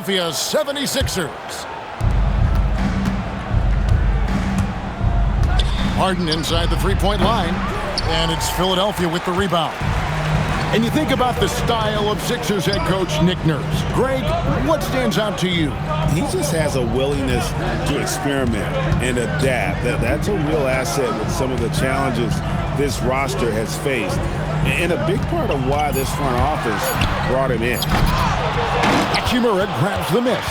Philadelphia 76ers. Harden inside the three-point line, and it's Philadelphia with the rebound. And you think about the style of Sixers head coach Nick Nurse. Greg, what stands out to you? He just has a willingness to experiment and adapt. That's a real asset with some of the challenges this roster has faced. And a big part of why this front office brought him in. Hachimura grabs the miss.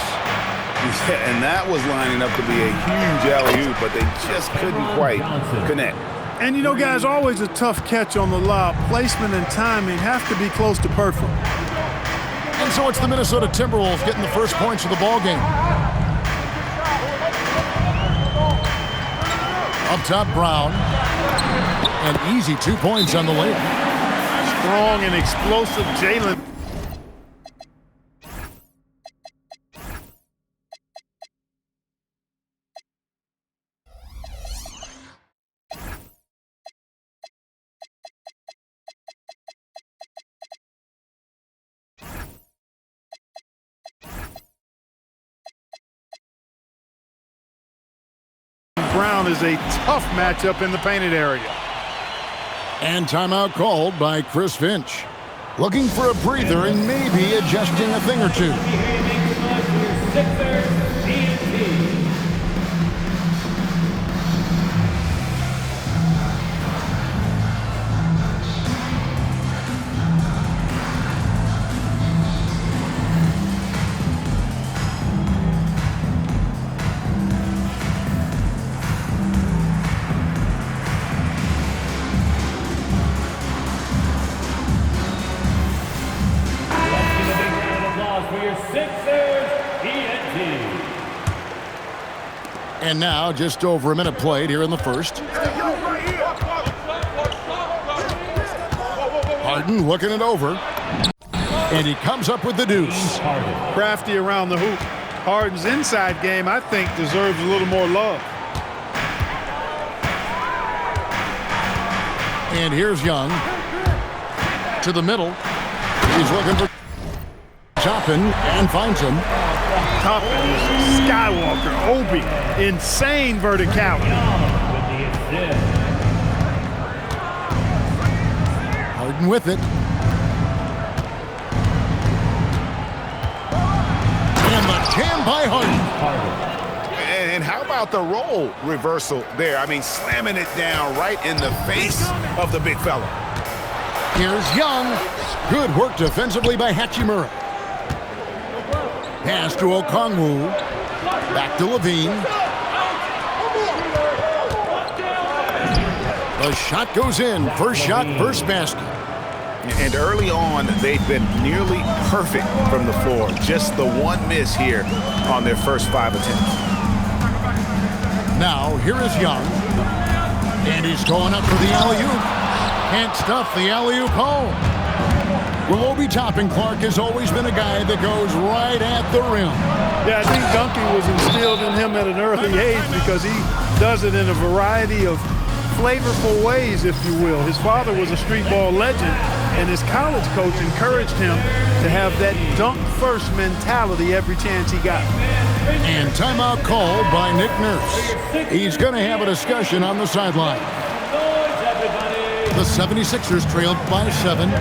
And that was lining up to be a huge alley-oop, but they just couldn't quite connect. And, you know, guys, always a tough catch on the lob. Placement and timing have to be close to perfect. And so it's the Minnesota Timberwolves getting the first points of the ballgame. Up top, Brown. An easy 2 points on the layup. Strong and explosive Jalen. Brown is a tough matchup in the painted area. And timeout called by Chris Finch. Looking for a breather and maybe adjusting a thing or two. And now, just over a minute played here in the first. Harden looking it over. And he comes up with the deuce. Crafty around the hoop. Harden's inside game, I think, deserves a little more love. And here's Young. To the middle. He's looking for Toppin and finds him. Toppin is Skywalker, Obi, insane verticality. Harden with it. And the jam by Harden. And how about the role reversal there? I mean, slamming it down right in the face of the big fella. Here's Young. Good work defensively by Hachimura. Pass to Okongwu. Back to Levine. The shot goes in. First shot, first basket. And early on, they've been nearly perfect from the floor. Just the one miss here on their first 5 attempts. Now, here is Young. And he's going up for the alley-oop. Can't stuff the alley-oop home. Well, Obi Toppin Clark has always been a guy that goes right at the rim. Yeah, I think dunking was instilled in him at an early age because he does it in a variety of flavorful ways, if you will. His father was a street ball legend, and his college coach encouraged him to have that dunk-first mentality every chance he got. And timeout called by Nick Nurse. He's going to have a discussion on the sideline. The 76ers trailed by 7.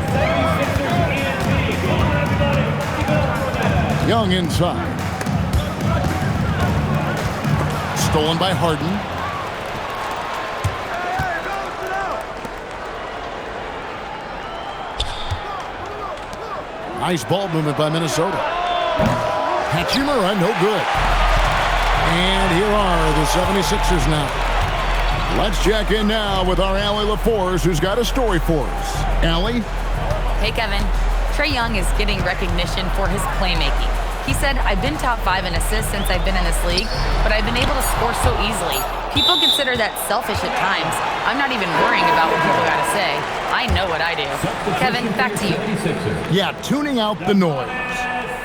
Young inside. Stolen by Harden. Nice ball movement by Minnesota. Hachimura, no good. And here are the 76ers now. Let's check in now with our Allie LaForce, who's got a story for us. Allie? Hey, Kevin. Trae Young is getting recognition for his playmaking. He said, I've been top 5 in assists since I've been in this league, but I've been able to score so easily. People consider that selfish at times. I'm not even worrying about what people got to say. I know what I do. Kevin, back to you. Yeah, tuning out the noise.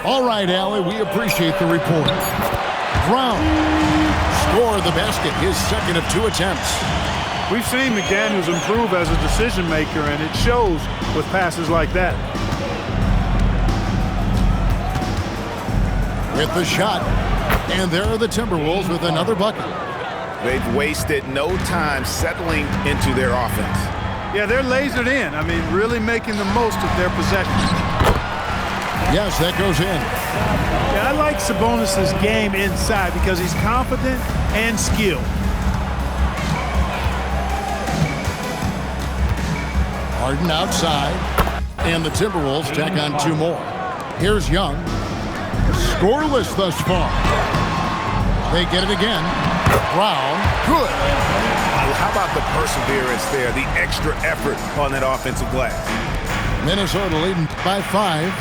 All right, Allie, we appreciate the report. Brown scored the basket, his second of 2 attempts. We've seen McDaniels improve as a decision maker, and it shows with passes like that. with the shot. And there are the Timberwolves with another bucket. They've wasted no time settling into their offense. Yeah, they're lasered in. I mean, really making the most of their possession. Yes, that goes in. Yeah, I like Sabonis' game inside because he's confident and skilled. Harden outside, and the Timberwolves tack on 2 more. Here's Young. Scoreless thus far. They get it again. Brown, good. How about the perseverance there, the extra effort on that offensive glass? Minnesota leading by 5.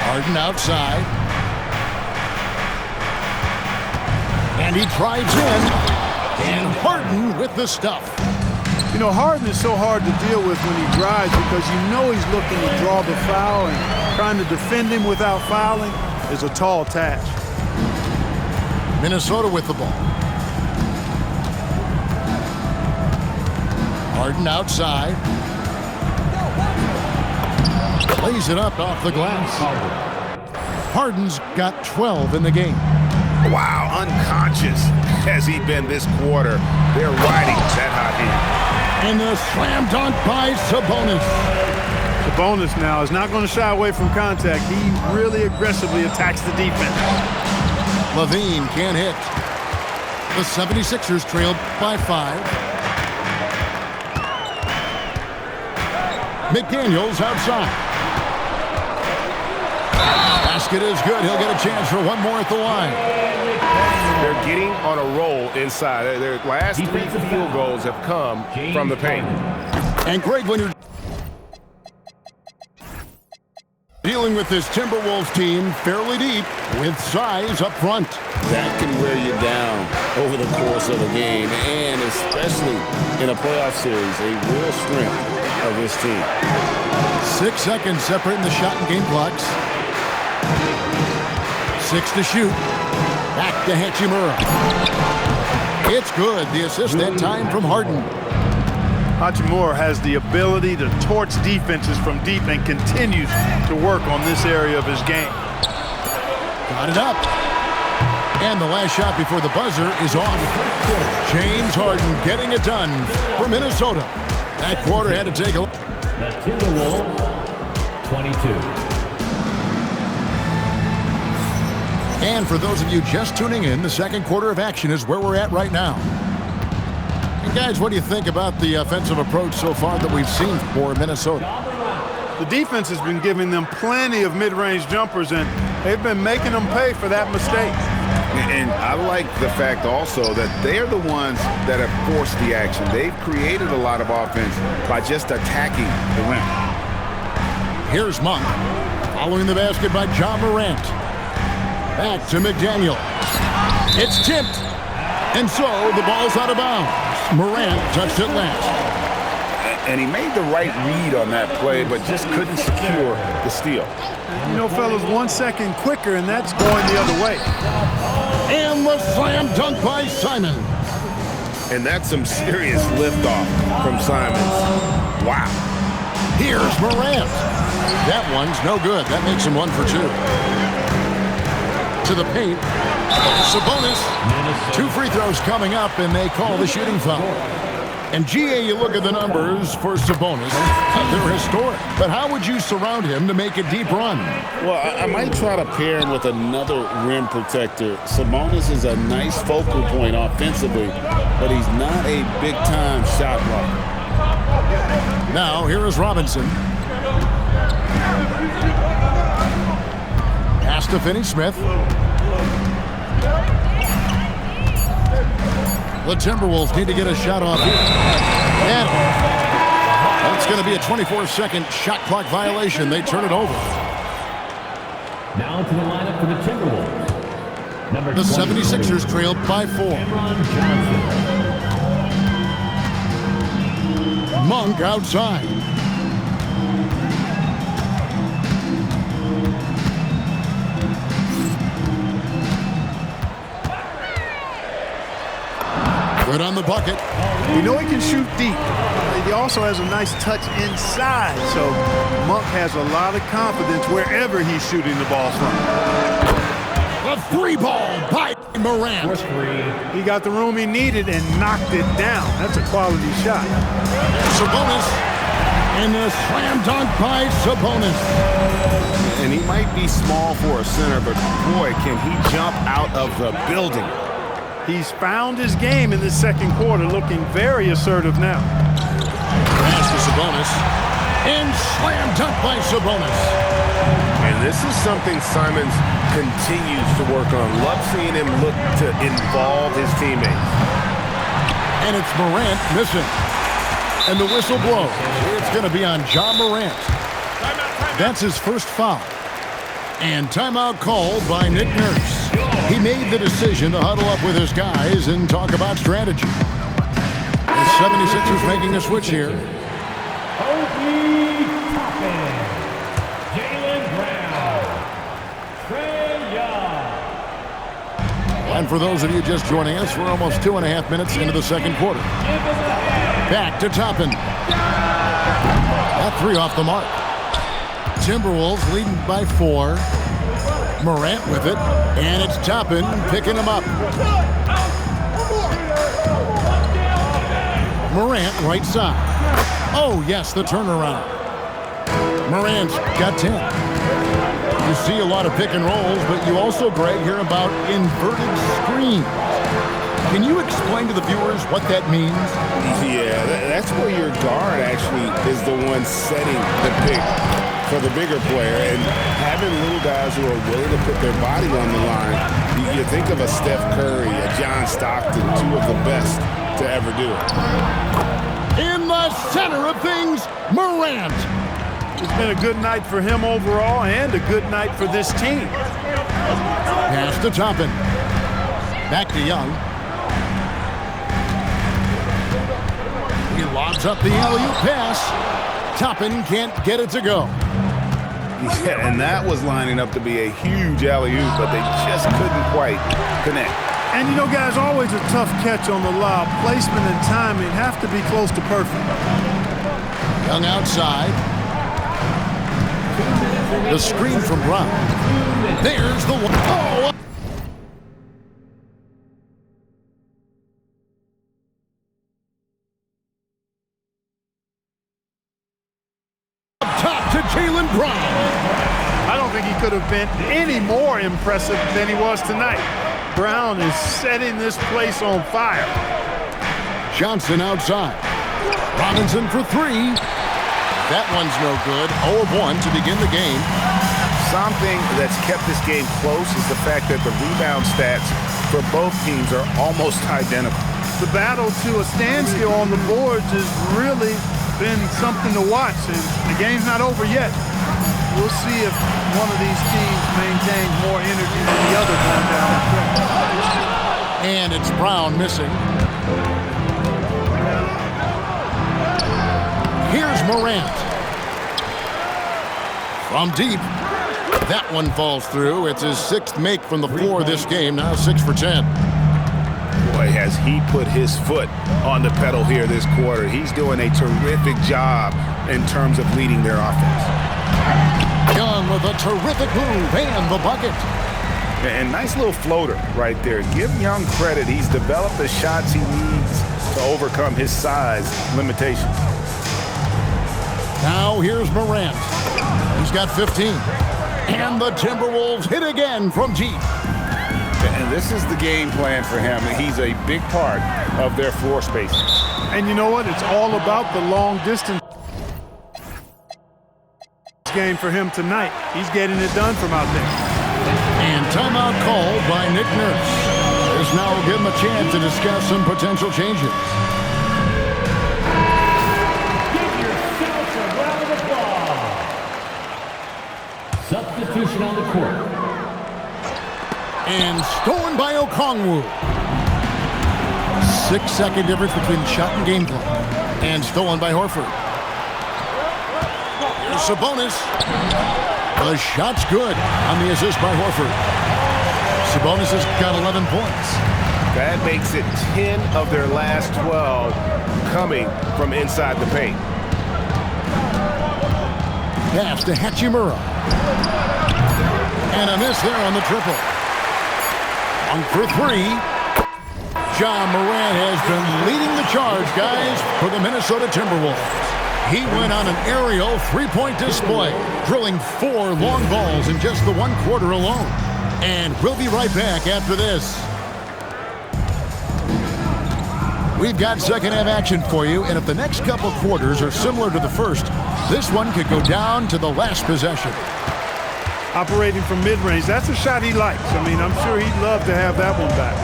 Harden outside. And he drives in. And Harden with the stuff. You know, Harden is so hard to deal with when he drives because you know he's looking to draw the foul, and trying to defend him without fouling is a tall task. Minnesota with the ball. Harden outside. Lays it up off the glass. Harden's got 12 in the game. Wow, unconscious has he been this quarter. They're riding that hot hand. And the slam dunk by Sabonis. Sabonis now is not going to shy away from contact. He really aggressively attacks the defense. Levine can't hit. The 76ers trailed by 5. McDaniels outside. Basket is good. He'll get a chance for one more at the line. They're getting on a roll inside. Their last 3 field goals have come from the paint. And Greg, when you're dealing with this Timberwolves team fairly deep with size up front. That can wear you down over the course of a game, and especially in a playoff series, a real strength of this team. 6 seconds separating the shot and game clocks. 6 to shoot. Back to Hachimura. It's good. The assist that time from Harden. Hachimura has the ability to torch defenses from deep and continues to work on this area of his game. Got it up. And the last shot before the buzzer is off. James Harden getting it done for Minnesota. That quarter had to take a look. The Timberwolves, 22. And for those of you just tuning in, the second quarter of action is where we're at right now. And guys, what do you think about the offensive approach so far that we've seen for Minnesota? The defense has been giving them plenty of mid-range jumpers, and they've been making them pay for that mistake. And I like the fact also that they're the ones that have forced the action. They've created a lot of offense by just attacking the rim. Here's Monk. Following the basket by Ja Morant. Back to McDaniel. It's tipped. And so the ball's out of bounds. Morant touched it last. And he made the right read on that play, but just couldn't secure the steal. You know, fellas, 1 second quicker, and that's going the other way. And the slam dunk by Simon. And that's some serious liftoff from Simons. Wow. Here's Morant. That one's no good. That makes him 1 for 2. To the paint. Sabonis. 2 free throws coming up, and they call the shooting foul. And GA, you look at the numbers for Sabonis. They're historic. But how would you surround him to make a deep run? Well, I might try to pair him with another rim protector. Sabonis is a nice focal point offensively, but he's not a big-time shot blocker. Now, here is Robinson. Pass to Finney-Smith. The Timberwolves need to get a shot off here. And that's going to be a 24-second shot clock violation. They turn it over. Now to the lineup for the Timberwolves. The 76ers trailed by 4. Monk outside. Good on the bucket. We know he can shoot deep. he also has a nice touch inside. So Monk has a lot of confidence wherever he's shooting the ball from. A three ball by Morant. He got the room he needed and knocked it down. That's a quality shot. Sabonis. And a slam dunk by Sabonis. And he might be small for a center, but boy, can he jump out of the building. He's found his game in the second quarter, looking very assertive now. Pass to Sabonis. And slam dunk by Sabonis. And this is something Simons continues to work on. Love seeing him look to involve his teammates. And it's Morant missing. And the whistle blows. It's going to be on John Morant. That's his first foul. And timeout called by Nick Nurse. He made the decision to huddle up with his guys and talk about strategy. The 76ers making a switch here. And for those of you just joining us, we're almost 2.5 minutes into the second quarter. Back to Toppin. That three off the mark. Timberwolves leading by 4. Morant with it, and it's Toppin picking him up. Morant right side. Oh, yes, the turnaround. Morant's got 10. You see a lot of pick and rolls, but you also, Greg, hear about inverted screens. Can you explain to the viewers what that means? Yeah, that's where your guard actually is the one setting the pick for the bigger player, and having little guys who are willing to put their body on the line. You think of a Steph Curry, a John Stockton, two of the best to ever do it. In the center of things, Morant. It's been a good night for him overall and a good night for this team. Pass to Toppin. Back to Young. He lobs up the alley-oop pass. Toppin can't get it to go. Yeah, and that was lining up to be a huge alley-oop, but they just couldn't quite connect. And you know, guys, always a tough catch on the lob. Placement and timing have to be close to perfect. Young outside. The screen from Brown. There's the one. Oh! Top to Jaylen Brown. I don't think he could have been any more impressive than he was tonight. Brown is setting this place on fire. Johnson outside. Robinson for 3. That one's no good. 0 of 1 to begin the game. Something that's kept this game close is the fact that the rebound stats for both teams are almost identical. The battle to a standstill on the boards has really been something to watch, and the game's not over yet. We'll see if one of these teams maintains more energy than the other going down the stretch. And it's Brown missing. Here's Morant. From deep. That one falls through. It's his 6th make from the floor this game. Now 6 for 10. Boy, has he put his foot on the pedal here this quarter. He's doing a terrific job in terms of leading their offense. Young with a terrific move and the bucket. And nice little floater right there. Give Young credit. He's developed the shots he needs to overcome his size limitations. Now here's Morant. He's got 15. And the Timberwolves hit again from deep. And this is the game plan for him. He's a big part of their floor spacing. And you know what? It's all about the long distance game for him tonight. He's getting it done from out there. And timeout called by Nick Nurse. This now will give him a chance to discuss some potential changes. Substitution on the court. And stolen by Okongwu. 6-second difference between shot and game clock. And stolen by Horford. Here's Sabonis. The shot's good on the assist by Horford. Sabonis has got 11 points. That makes it 10 of their last 12 coming from inside the paint. Pass to Hachimura. And a miss there on the triple. 1 for 3. John Morant has been leading the charge, guys, for the Minnesota Timberwolves. He went on an aerial three-point display, drilling 4 long balls in just the 1 quarter alone. And we'll be right back after this. We've got second-half action for you, and if the next couple quarters are similar to the first, this one could go down to the last possession. Operating from mid-range, that's a shot he likes. I mean, I'm sure he'd love to have that one back.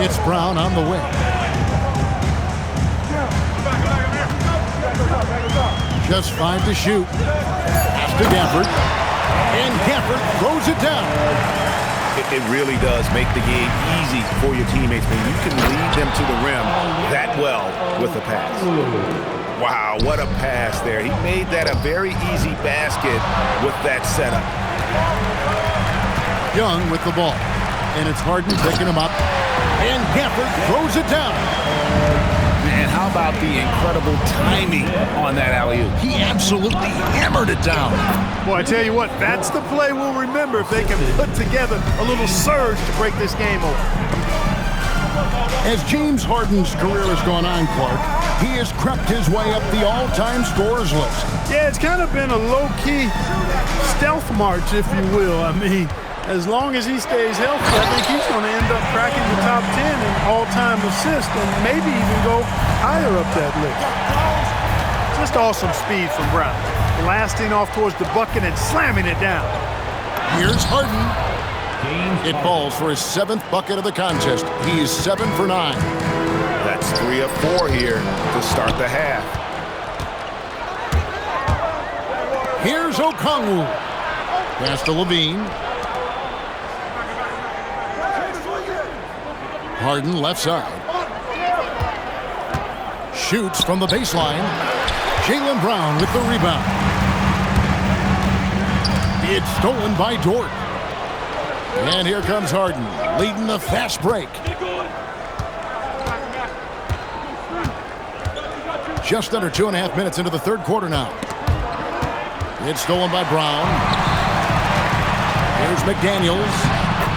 It's Brown on the wing. Just 5 to shoot. Pass to Gafford. And Gafford throws it down. It really does make the game easy for your teammates when you can lead them to the rim that well with a pass. Wow, what a pass there. He made that a very easy basket with that setup. Young with the ball. And it's Harden picking him up. And Gafford throws it down. And how about the incredible timing on that alley-oop? He absolutely hammered it down. Boy, I tell you what, that's the play we'll remember if they can put together a little surge to break this game open. As James Harden's career has gone on, Clark, he has crept his way up the all-time scorers list. Yeah, it's kind of been a low-key stealth march, if you will. I mean, as long as he stays healthy, I think he's going to end up cracking the top 10 in all-time assists and maybe even go higher up that list. Just awesome speed from Brown. Blasting off towards the bucket and slamming it down. Here's Harden. It falls for his 7th bucket of the contest. He is 7 for 9. That's 3 of 4 here to start the half. Here's Okongwu. Pass to Levine. Harden left side. Shoots from the baseline. Jaylen Brown with the rebound. It's stolen by Dort. And here comes Harden, leading the fast break. Just under 2.5 minutes into the third quarter now. It's stolen by Brown. Here's McDaniels.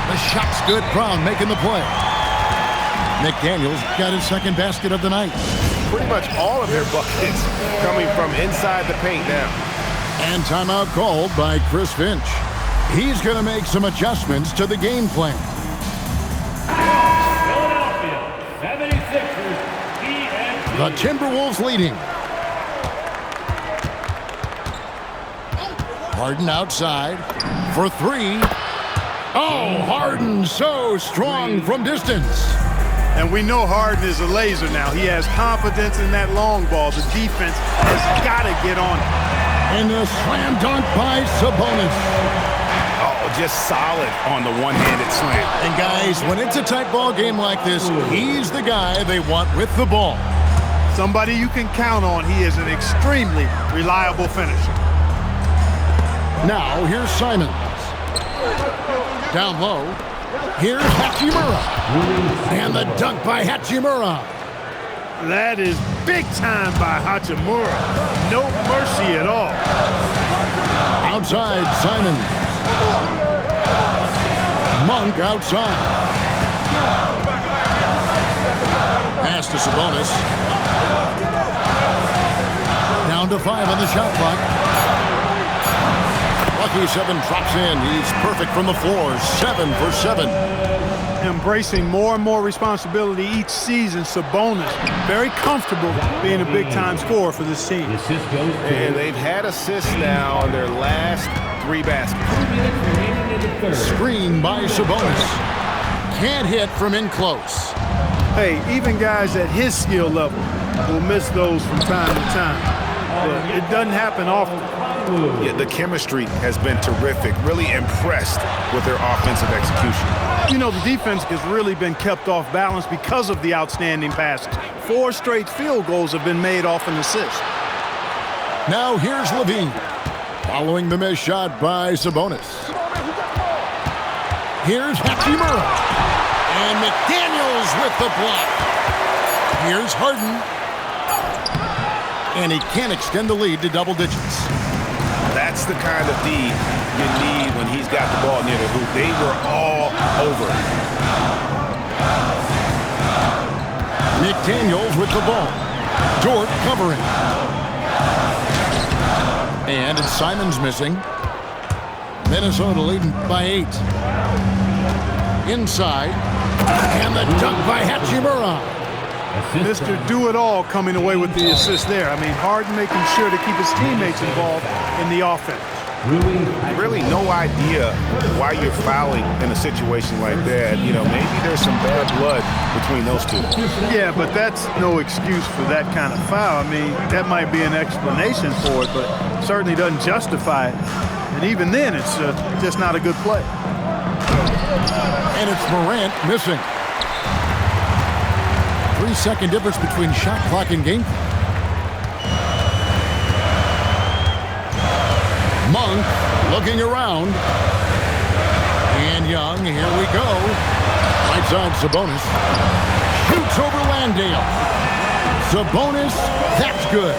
The shot's good. Brown making the play. McDaniels got his 2nd basket of the night. Pretty much all of their buckets coming from inside the paint now. And timeout called by Chris Finch. He's going to make some adjustments to the game plan. Philadelphia 76ers. The Timberwolves leading. Harden outside for 3. Oh, Harden so strong from distance. And we know Harden is a laser now. He has confidence in that long ball. The defense has got to get on it. And a slam dunk by Sabonis. Oh, just solid on the one-handed slam. And guys, when it's a tight ball game like this, he's the guy they want with the ball. Somebody you can count on. He is an extremely reliable finisher. Now, here's Simons. Down low. Here's Hachimura. And the dunk by Hachimura. That is big time by Hachimura. No mercy at all. Outside, Simons. Monk outside. Pass to Sabonis. Down to 5 on the shot clock. Lucky 7 drops in. He's perfect from the floor. 7 for 7. Embracing more and more responsibility each season, Sabonis very comfortable being a big-time scorer for this team. And they've had assists now on their last 3 baskets. Screen by Sabonis. Can't hit from in close. Hey, even guys at his skill level will miss those from time to time. But it doesn't happen often. Yeah, the chemistry has been terrific. Really impressed with their offensive execution. You know, the defense has really been kept off balance because of the outstanding passes. 4 straight field goals have been made off an assist. Now here's Levine. Following the missed shot by Sabonis. Here's Hachimura. And McDaniels with the block. Here's Harden. And he can't extend the lead to double digits. That's the kind of D you need when he's got the ball near the hoop. They were all over it. McDaniels with the ball. Dort covering. And it's Simons missing. Minnesota leading by 8. Inside. And the dunk by Hachimura. Mr. Do-It-All coming away with the assist there. I mean, Harden making sure to keep his teammates involved in the offense. Really no idea why you're fouling in a situation like that. You know, maybe there's some bad blood between those two. Yeah, but that's no excuse for that kind of foul. I mean, that might be an explanation for it, but certainly doesn't justify it. And even then, it's just not a good play. And it's Morant missing. 3-second difference between shot clock and game clock. Monk looking around. And Young, here we go. Right side, Sabonis. Shoots over Landale. Sabonis, that's good.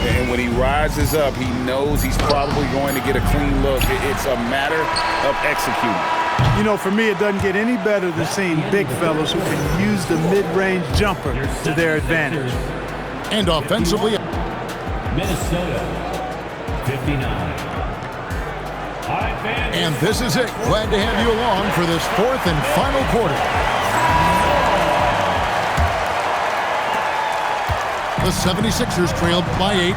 And when he rises up, he knows he's probably going to get a clean look. It's a matter of executing. You know, for me, it doesn't get any better than seeing big fellas who can use the mid-range jumper to their advantage. And offensively, Minnesota, 59. and this is it. Glad to have you along for this fourth and final quarter. The 76ers trailed by 8.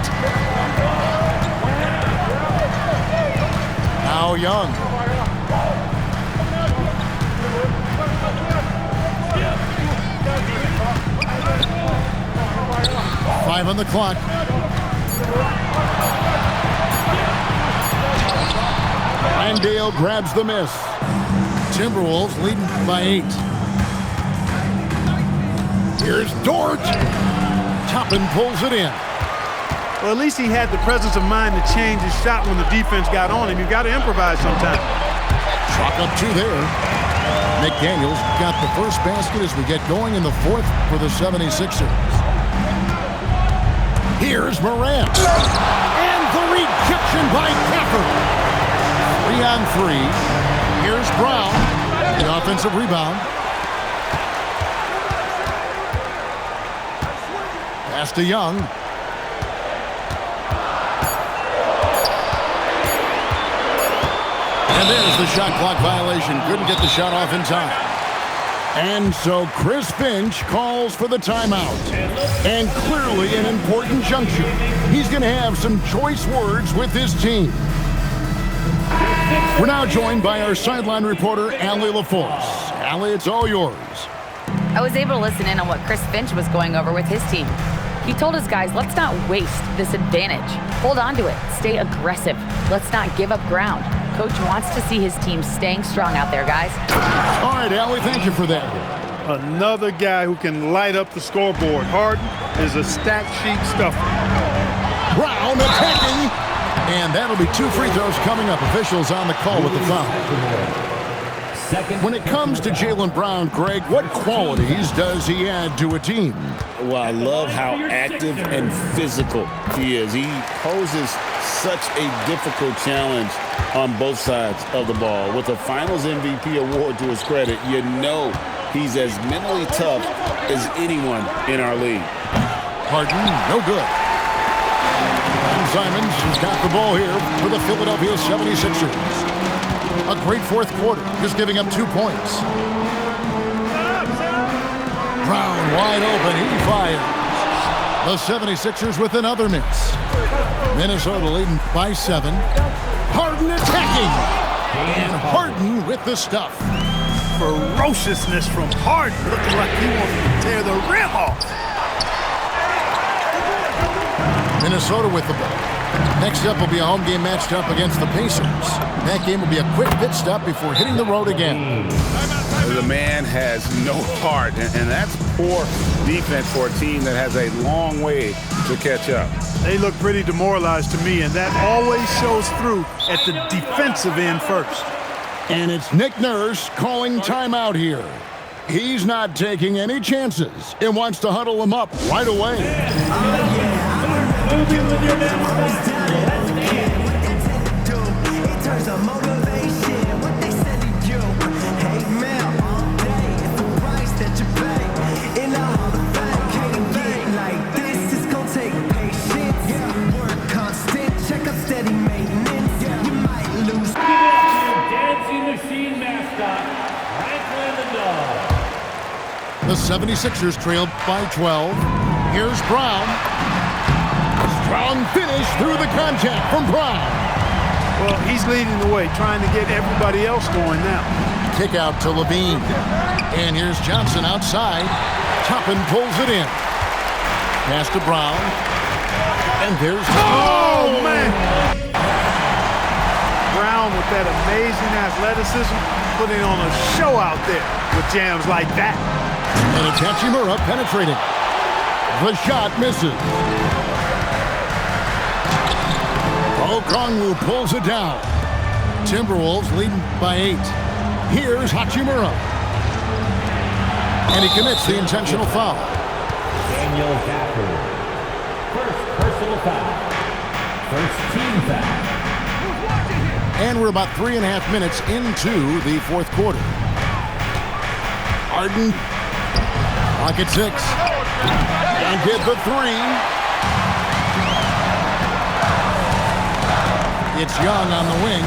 Now Young. Five on the clock. Landale grabs the miss. Timberwolves leading by 8. Here's Dort. Toppin pulls it in. Well, at least he had the presence of mind to change his shot when the defense got on him. You've got to improvise sometimes. Chalk up 2 there. McDaniels got the first basket as we get going in the fourth for the 76ers. Here's Morant. And the rejection by Capper. 3 on 3. Here's Brown. The offensive rebound. Pass to Young. And there's the shot clock violation. Couldn't get the shot off in time. And so Chris Finch calls for the timeout. And clearly an important juncture. He's going to have some choice words with his team. We're now joined by our sideline reporter, Allie LaForce. Allie, it's all yours. I was able to listen in on what Chris Finch was going over with his team. He told his guys, let's not waste this advantage. Hold on to it. Stay aggressive. Let's not give up ground. Coach wants to see his team staying strong out there, guys. All right, Allie, thank you for that. Another guy who can light up the scoreboard. Harden is a stat sheet stuffer. Brown attacking. And that'll be 2 free throws coming up. Officials on the call with the foul. When it comes to Jaylen Brown, Greg, what qualities does he add to a team? Well, I love how active and physical he is. He poses such a difficult challenge on both sides of the ball. With a Finals MVP award to his credit, you know he's as mentally tough as anyone in our league. Harden, no good. And Simons has got the ball here for the Philadelphia 76ers. A great fourth quarter, just giving up 2 points. Brown wide open, he fires. The 76ers with another miss. Minnesota leading by 7. Harden attacking. And Harden with the stuff. Ferociousness from Harden, looking like he wants to tear the rim off. Minnesota with the ball. Next up will be a home game matched up against the Pacers. That game will be a quick pit stop before hitting the road again. The man has no heart, and that's poor defense for a team that has a long way to catch up. They look pretty demoralized to me, and that always shows through at the defensive end first. And it's Nick Nurse calling timeout here. He's not taking any chances and wants to huddle him up right away. The 76ers trailed by 12. Here's Brown. Strong finish through the contact from Brown. Well, he's leading the way, trying to get everybody else going now. Kick out to Levine. And here's Johnson outside. Toppin pulls it in. Pass to Brown. And there's... Oh, man! Brown with that amazing athleticism, putting on a show out there with jams like that. And it's Hachimura penetrating. The shot misses. Okongwu pulls it down. Timberwolves leading by 8. Here's Hachimura. And he commits the intentional foul. Daniel Gafford. First personal foul. First team foul. And we're about 3.5 minutes into the fourth quarter. Harden. Pocket 6. And get the 3. It's Young on the wing.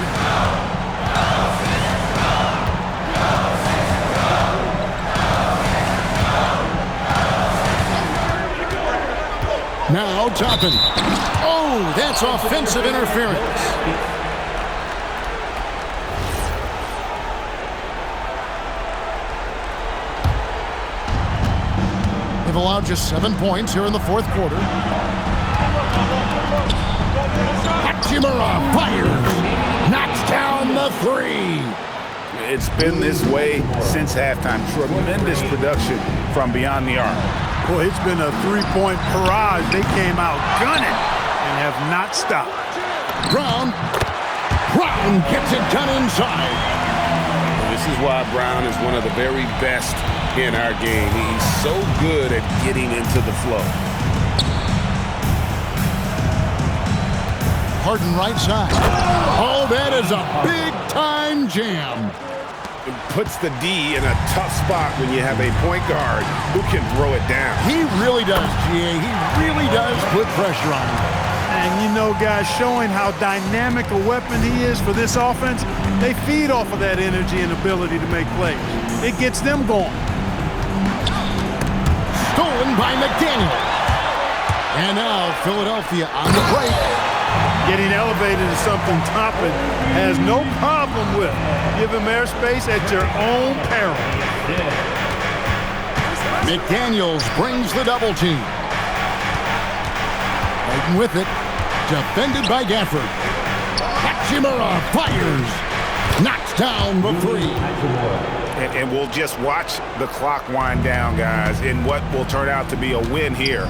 Now Toppin. Oh, that's offensive interference. They've allowed just 7 points here in the fourth quarter. Hachimura fires. Knocks down the 3. It's been this way since halftime. Tremendous production from beyond the arc. Boy, it's been a three-point barrage. They came out gunning and have not stopped. Brown gets it done inside. This is why Brown is one of the very best in our game. He's so good at getting into the flow. Harden right side. Oh, that is a big-time jam. It puts the D in a tough spot when you have a point guard who can throw it down. He really does, GA. He really does put pressure on him. And you know, guys, showing how dynamic a weapon he is for this offense, they feed off of that energy and ability to make plays. It gets them going. Stolen by McDaniel. And now Philadelphia on the break. Getting elevated is something Toppin has no problem with. Give him airspace at your own peril. McDaniels brings the double team. Right with it. Defended by Gafford. Hachimura fires. Knocks down the 3. And we'll just watch the clock wind down, guys, in what will turn out to be a win here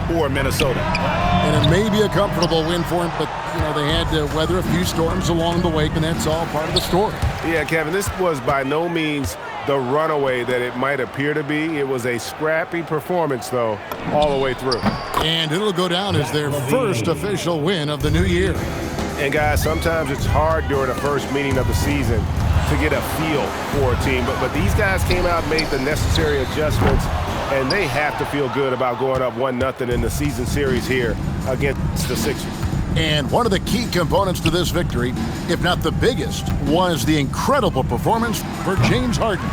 for Minnesota. And it may be a comfortable win for him, but, you know, they had to weather a few storms along the way, and that's all part of the story. Yeah, Kevin, this was by no means the runaway that it might appear to be. It was a scrappy performance, though, all the way through. And it'll go down as their first official win of the new year. And, guys, sometimes it's hard during the first meeting of the season to get a feel for a team. But these guys came out and made the necessary adjustments, and they have to feel good about going up 1-0 in the season series here against the Sixers. And one of the key components to this victory, if not the biggest, was the incredible performance for James Harden.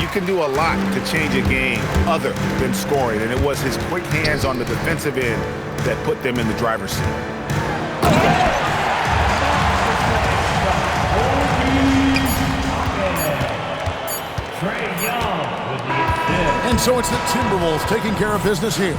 You can do a lot to change a game other than scoring, and it was his quick hands on the defensive end that put them in the driver's seat. Trae Young with the assist. And so it's the Timberwolves taking care of business here.